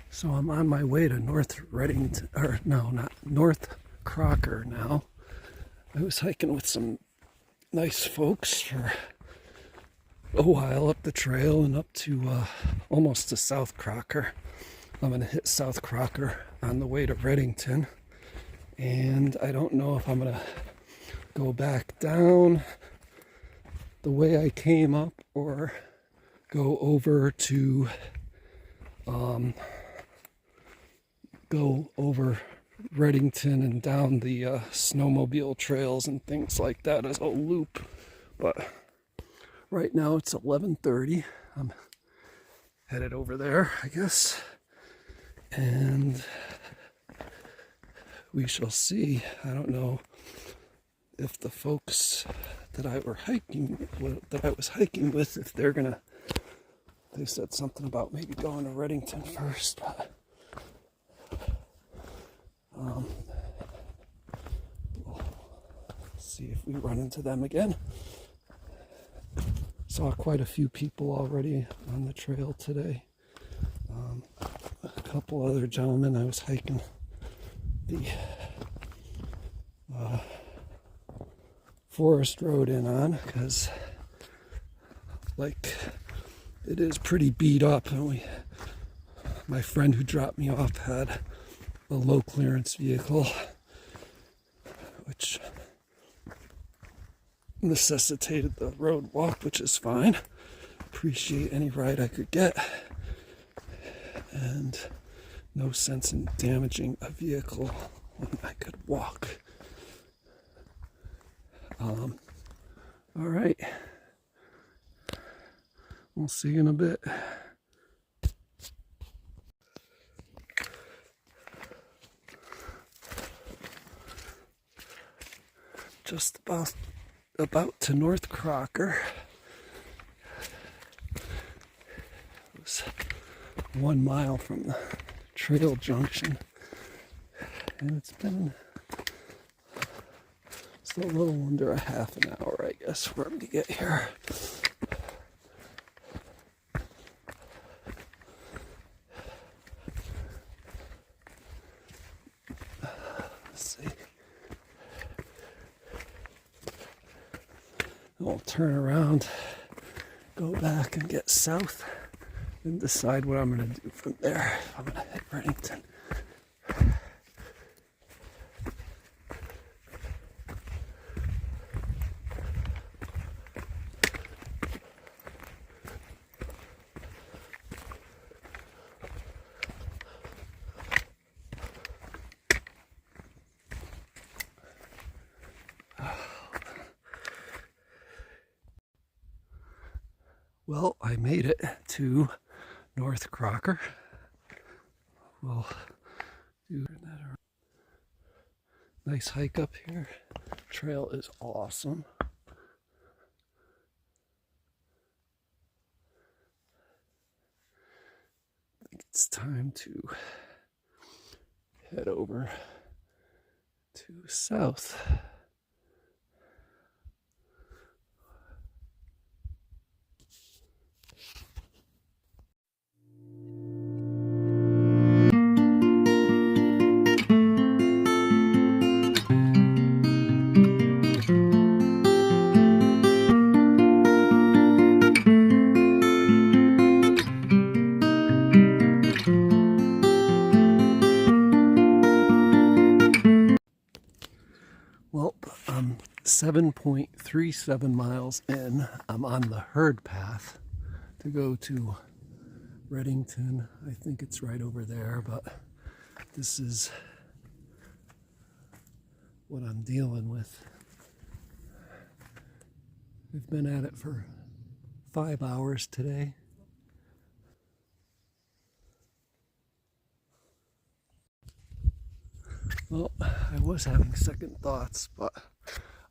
So I'm on my way to North Redington, or no, not North Crocker now. I was hiking with some nice folks for a while up the trail and up to almost to South Crocker. I'm going to hit South Crocker on the way to Redington. And I don't know if I'm going to go back down the way I came up or go over to go over Redington and down the snowmobile trails and things like that as a loop. But right now it's 11:30. I'm headed over there, I guess, and we shall see. I don't know if the folks that I was hiking with, if they're gonna. They said something about maybe going to Redington first, but we'll see if we run into them again. Saw quite a few people already on the trail today. A couple other gentlemen I was hiking the forest road in on, because like it is pretty beat up, and my friend who dropped me off had a low clearance vehicle, which necessitated the road walk, which is fine. Appreciate any ride I could get, and no sense in damaging a vehicle when I could walk. All right, we'll see you in a bit. Just about to North Crocker. It was 1 mile from the trail junction, and it's been just a little under a half an hour, I guess, for me to get here. Let's see. I'll turn around, go back and get south, and decide what I'm going to do from there. I'm going to hit Redington. Well, I made it to North Crocker. We'll do that. Nice hike up here. Trail is awesome. I think it's time to head over to south. Well, I'm 7.37 miles in. I'm on the herd path to go to Redington. I think it's right over there, but this is what I'm dealing with. We've been at it for 5 hours today. Well, I was having second thoughts, but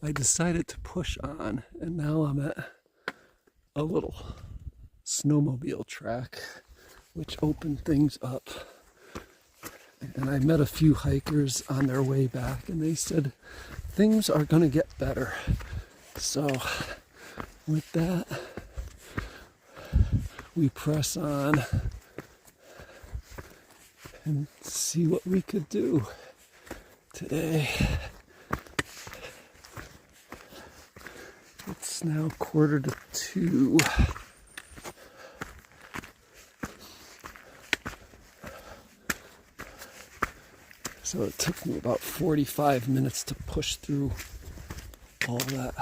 I decided to push on, and now I'm at a little snowmobile track, which opened things up. And I met a few hikers on their way back, and they said things are going to get better. So with that, we press on and see what we could do today. It's now 1:45. So it took me about 45 minutes to push through all that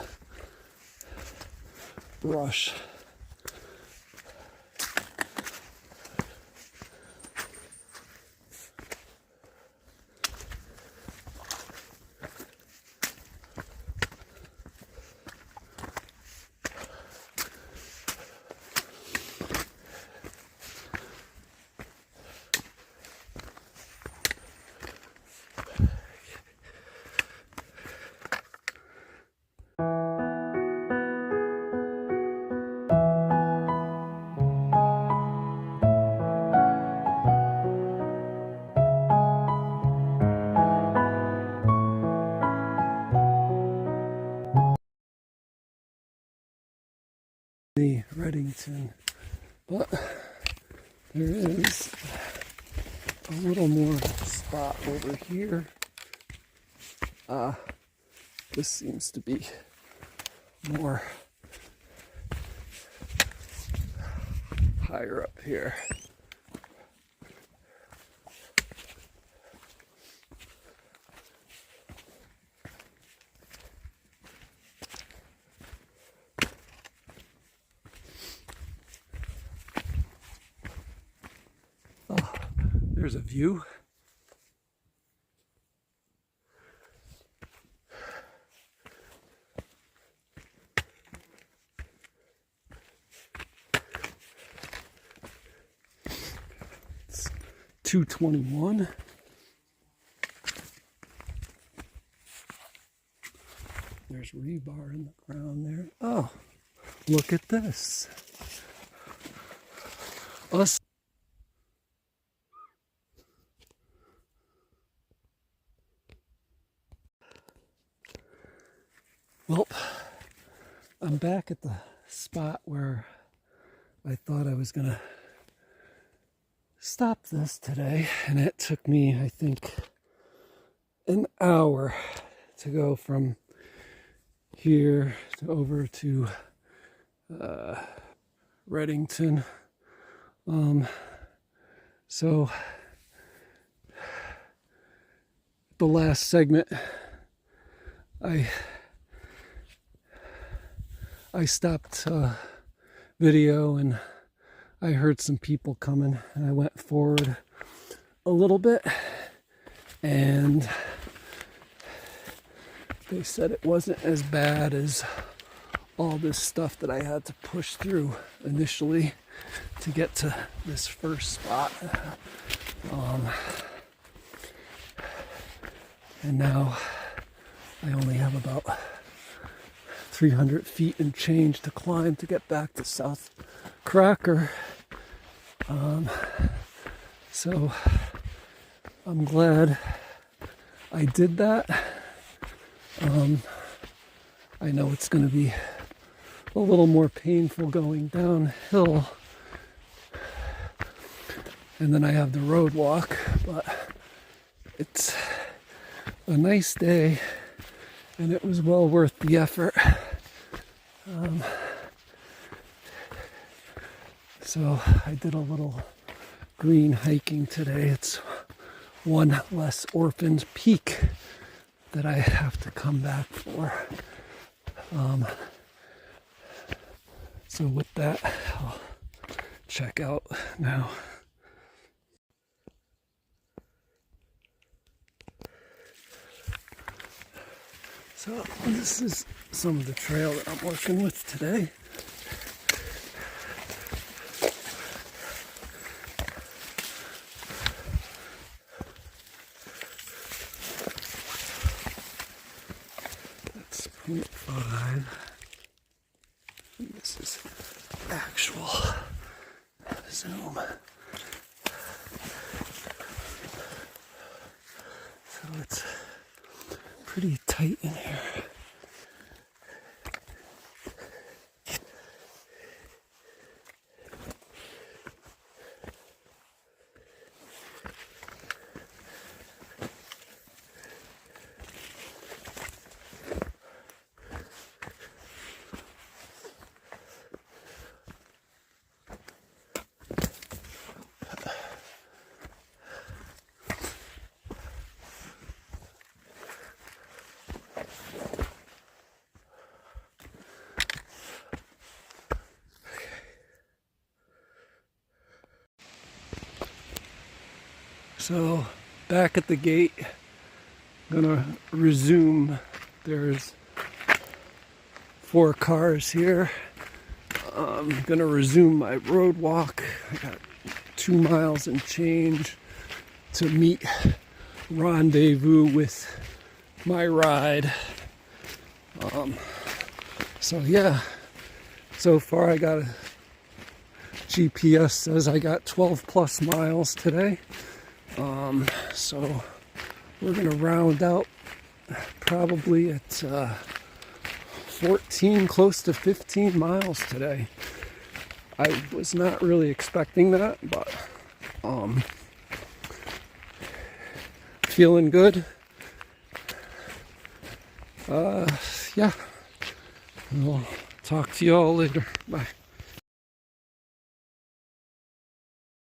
brush. The Redington, but there is a little more spot over here. This seems to be more higher up here. There's a view. It's 2:21. There's rebar in the ground there. Oh, look at this. Us. Well, I'm back at the spot where I thought I was gonna stop this today, and it took me, I think, an hour to go from here to over to Redington. So the last segment, I stopped video and I heard some people coming, and I went forward a little bit, and they said it wasn't as bad as all this stuff that I had to push through initially to get to this first spot. And now I only have about 300 feet and change to climb to get back to South Crocker. So I'm glad I did that. I know it's going to be a little more painful going downhill, and then I have the road walk, but it's a nice day and it was well worth the effort. So I did a little green hiking today. It's one less orphaned peak that I have to come back for. So with that, I'll check out now. So this is some of the trail that I'm working with today. That's 0.5. And this is actual zoom. So it's pretty tight in here. So back at the gate, I'm gonna resume. There's 4 cars here. I'm gonna resume my road walk. I got 2 miles and change to meet rendezvous with my ride. So yeah, so far I got a GPS says I got 12 plus miles today. So we're gonna round out probably at 14, close to 15 miles today. I was not really expecting that, but feeling good. Yeah, we'll talk to you all later. Bye.